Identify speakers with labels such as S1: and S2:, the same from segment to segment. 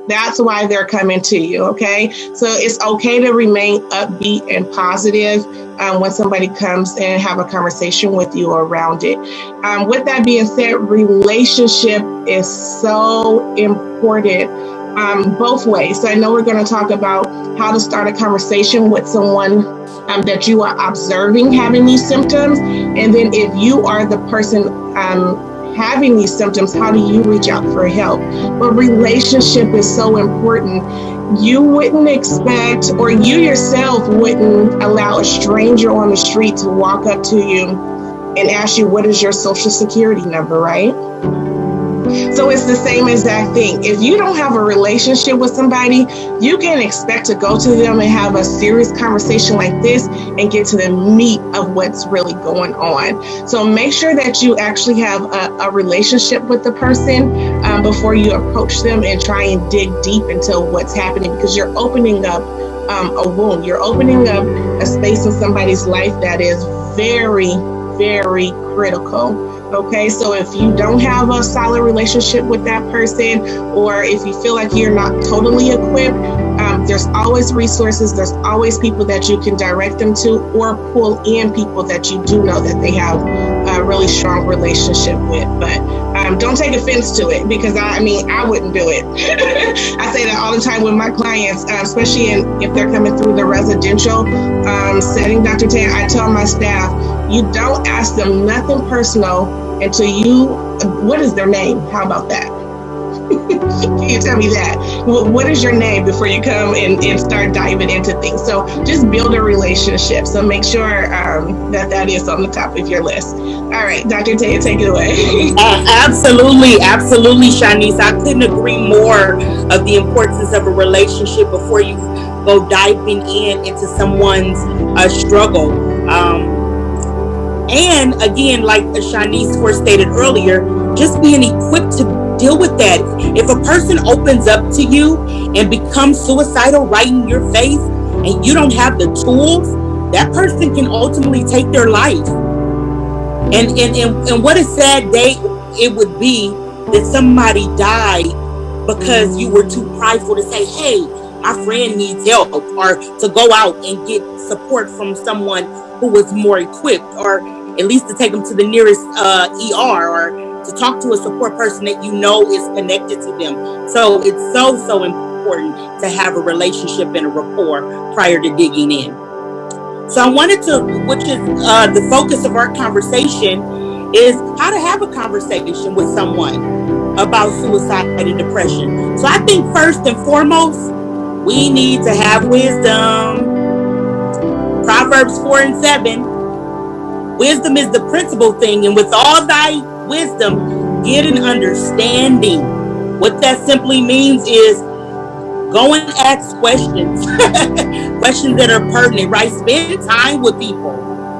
S1: That's why they're coming to you, okay? So it's okay to remain upbeat and positive when somebody comes and have a conversation with you around it. With that being said, relationship is so important both ways. So I know we're going to talk about how to start a conversation with someone that you are observing having these symptoms. And then if you are the person having these symptoms, how do you reach out for help? But relationship is so important. You wouldn't expect, or you yourself wouldn't allow a stranger on the street to walk up to you and ask you, what is your social security number, right? So it's the same exact thing. If you don't have a relationship with somebody, you can expect to go to them and have a serious conversation like this and get to the meat of what's really going on. So make sure that you actually have a relationship with the person before you approach them and try and dig deep into what's happening, because you're opening up a wound. You're opening up a space in somebody's life that is very, very critical. Okay, so if you don't have a solid relationship with that person, or if you feel like you're not totally equipped, there's always resources. There's always people that you can direct them to, or pull in people that you do know that they have a really strong relationship with. But don't take offense to it, because I wouldn't do it. I say that all the time with my clients, especially if they're coming through the residential setting, Dr. Tan. I tell my staff, you don't ask them nothing personal until what is their name? How about that? Can you tell me that? What is your name before you come and start diving into things? So just build a relationship. So make sure that is on the top of your list. All right, Dr. Taya, take it away.
S2: Absolutely, Shanice. I couldn't agree more of the importance of a relationship before you go diving into someone's struggle. And again, like Shanice first stated earlier, just being equipped to deal with that. If a person opens up to you and becomes suicidal right in your face, and you don't have the tools, that person can ultimately take their life. And what a sad day it would be that somebody died because you were too prideful to say, hey, my friend needs help, or to go out and get support from someone who was more equipped, or at least to take them to the nearest ER, or to talk to a support person that you know is connected to them. So it's so important to have a relationship and a rapport prior to digging in. So I wanted to, which is the focus of our conversation, is how to have a conversation with someone about suicide and depression. So I think first and foremost, we need to have wisdom. Proverbs 4:7. Wisdom is the principal thing, and with all thy wisdom, get an understanding. What that simply means is go and ask questions. Questions that are pertinent, right? Spend time with people,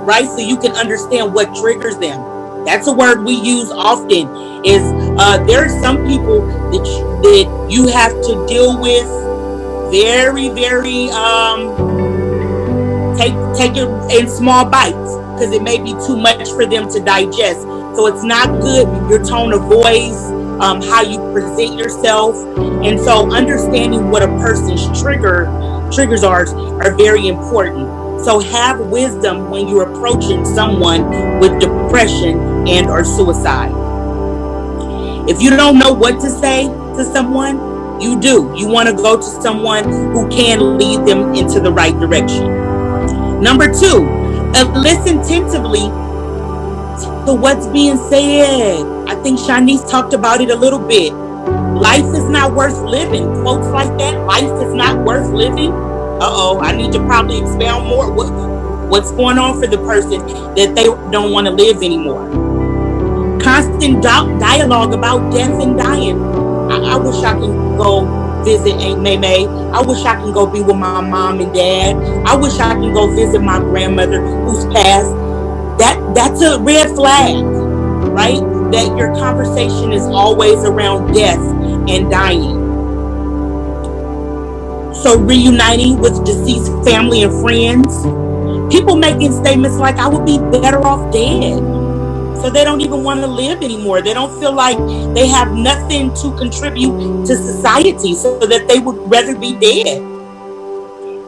S2: right? So you can understand what triggers them. That's a word we use often, is there are some people that you have to deal with very, very, take it in small bites, because it may be too much for them to digest. So it's not good, your tone of voice, how you present yourself. And so understanding what a person's triggers are very important. So have wisdom when you're approaching someone with depression and or suicide. If you don't know what to say to someone, you want to go to someone who can lead them into the right direction. Number 2, listen attentively to what's being said. I think Shanice talked about it a little bit. Life is not worth living. Quotes like that, life is not worth living. I need to probably expound more what's going on for the person that they don't want to live anymore. Constant dialogue about death and dying. I wish I can go visit Aunt May May. I wish I can go be with my mom and dad. I wish I can go visit my grandmother who's passed. That's a red flag, right? That your conversation is always around death and dying. So reuniting with deceased family and friends. People making statements like, I would be better off dead. So they don't even want to live anymore. They don't feel like they have nothing to contribute to society, so that they would rather be dead.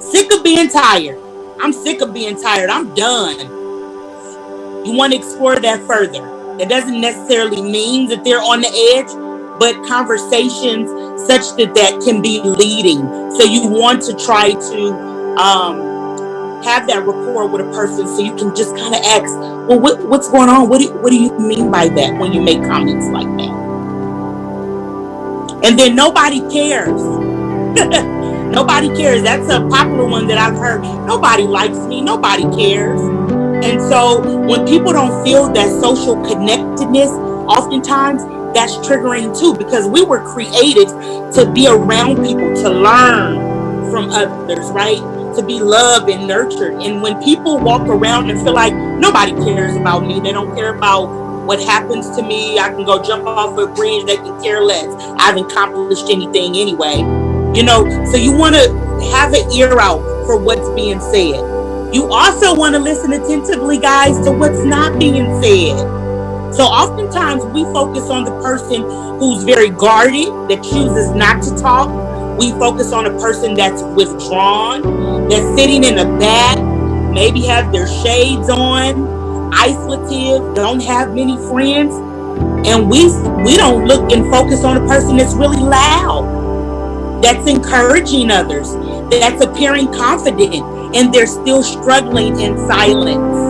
S2: Sick of being tired. I'm sick of being tired. I'm done. You want to explore that further. That doesn't necessarily mean that they're on the edge, but conversations such that can be leading. So you want to try to have that rapport with a person, so you can just kind of ask, well, what's going on? What do you mean by that when you make comments like that? And then nobody cares. Nobody cares. That's a popular one that I've heard. Nobody likes me. Nobody cares. And so when people don't feel that social connectedness, oftentimes that's triggering too, because we were created to be around people, to learn from others, right? To be loved and nurtured. And when people walk around and feel like nobody cares about me, they don't care about what happens to me, I can go jump off a bridge, they can care less. I haven't accomplished anything anyway. So you want to have an ear out for what's being said. You also want to listen attentively, guys, to what's not being said. So oftentimes we focus on the person who's very guarded, that chooses not to talk. We focus on a person that's withdrawn, that's sitting in the back, maybe have their shades on, isolative, don't have many friends. And we don't look and focus on a person that's really loud, that's encouraging others, that's appearing confident, and they're still struggling in silence.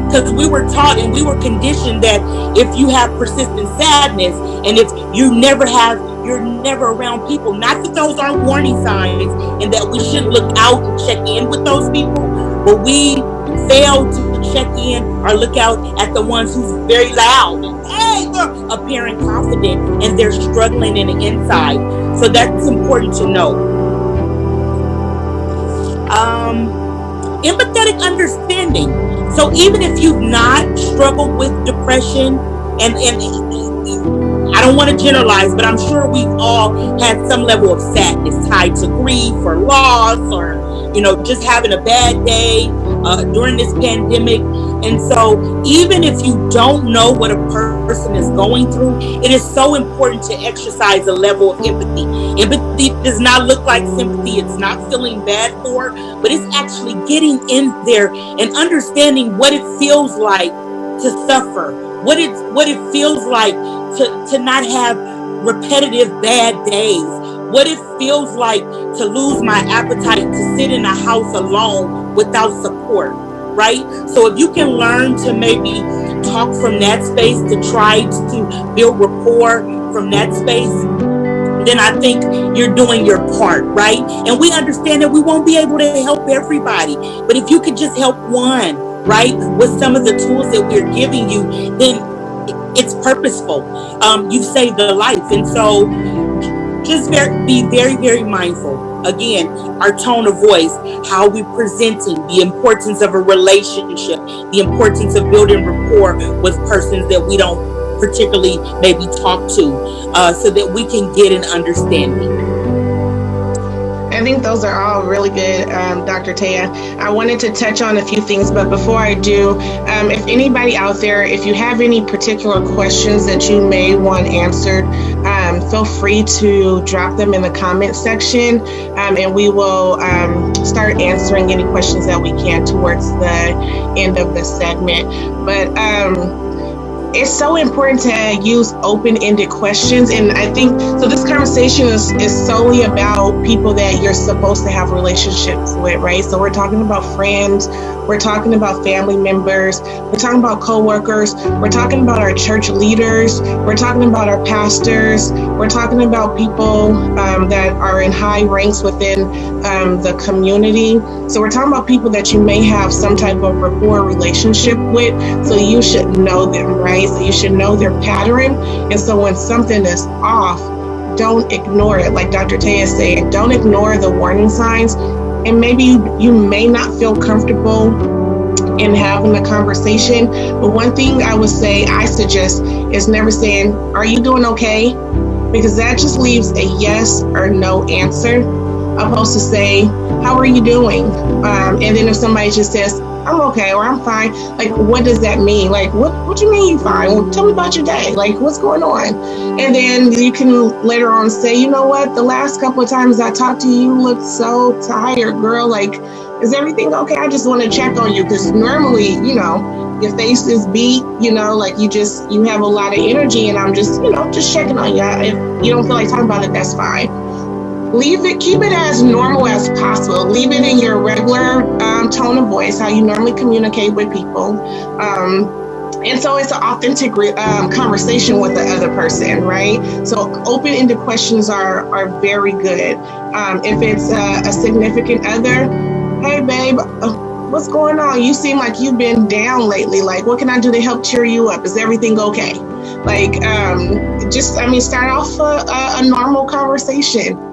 S2: Because we were taught and we were conditioned that if you have persistent sadness, and if you're never around people, not that those aren't warning signs and that we should look out and check in with those people, but we fail to check in or look out at the ones who's very loud and they're appearing confident and they're struggling in the inside. So that's important to know. Empathetic understanding. So even if you've not struggled with depression, and I don't want to generalize, but I'm sure we've all had some level of sadness tied to grief or loss, or just having a bad day during this pandemic. And so even if you don't know what a person is going through, it is so important to exercise a level of empathy. Empathy does not look like sympathy. It's not feeling bad for, but it's actually getting in there and understanding what it feels like to suffer, what it feels like to not have repetitive bad days, what it feels like to lose my appetite, to sit in a house alone without support, right? So if you can learn to maybe talk from that space, to try to build rapport from that space, then I think you're doing your part, right? And we understand that we won't be able to help everybody, but if you could just help one, right, with some of the tools that we're giving you, then it's purposeful. You've saved a life. And so just be very, very mindful. Again, our tone of voice, how we're presenting, the importance of a relationship, the importance of building rapport with persons that we don't particularly maybe talk to, so that we can get an understanding.
S1: I think those are all really good, Dr. Taya. I wanted to touch on a few things, but before I do, if anybody out there, if you have any particular questions that you may want answered, feel free to drop them in the comment section, and we will start answering any questions that we can towards the end of the segment. But it's so important to use open-ended questions. And I think, so this conversation is solely about people that you're supposed to have relationships with, right? So we're talking about friends, we're talking about family members, we're talking about coworkers, we're talking about our church leaders, we're talking about our pastors, we're talking about people that are in high ranks within the community. So we're talking about people that you may have some type of rapport relationship with, so you should know them, right? So you should know their pattern. And so when something is off, don't ignore it. Like Dr. Taya is saying, don't ignore the warning signs. And maybe you may not feel comfortable in having a conversation. But one thing I suggest is never saying, are you doing okay? Because that just leaves a yes or no answer. opposed to say, how are you doing? And then if somebody just says, I'm okay, or I'm fine, like, what does that mean? Like, what do you mean you fine? Well, tell me about your day. Like, what's going on? And then you can later on say, you know what? The last couple of times I talked to you, you look so tired, girl. Like, is everything okay? I just want to check on you, because normally, you know, your face is beat, you know, like you have a lot of energy, and I'm just, you know, just checking on you. If you don't feel like talking about it, that's fine. Keep it as normal as possible. Leave it in your regular tone of voice, how you normally communicate with people. And so it's an authentic conversation with the other person, right? So open-ended questions are very good. If it's a significant other, hey babe, what's going on? You seem like you've been down lately. Like, what can I do to help cheer you up? Is everything okay? Like, start off a normal conversation.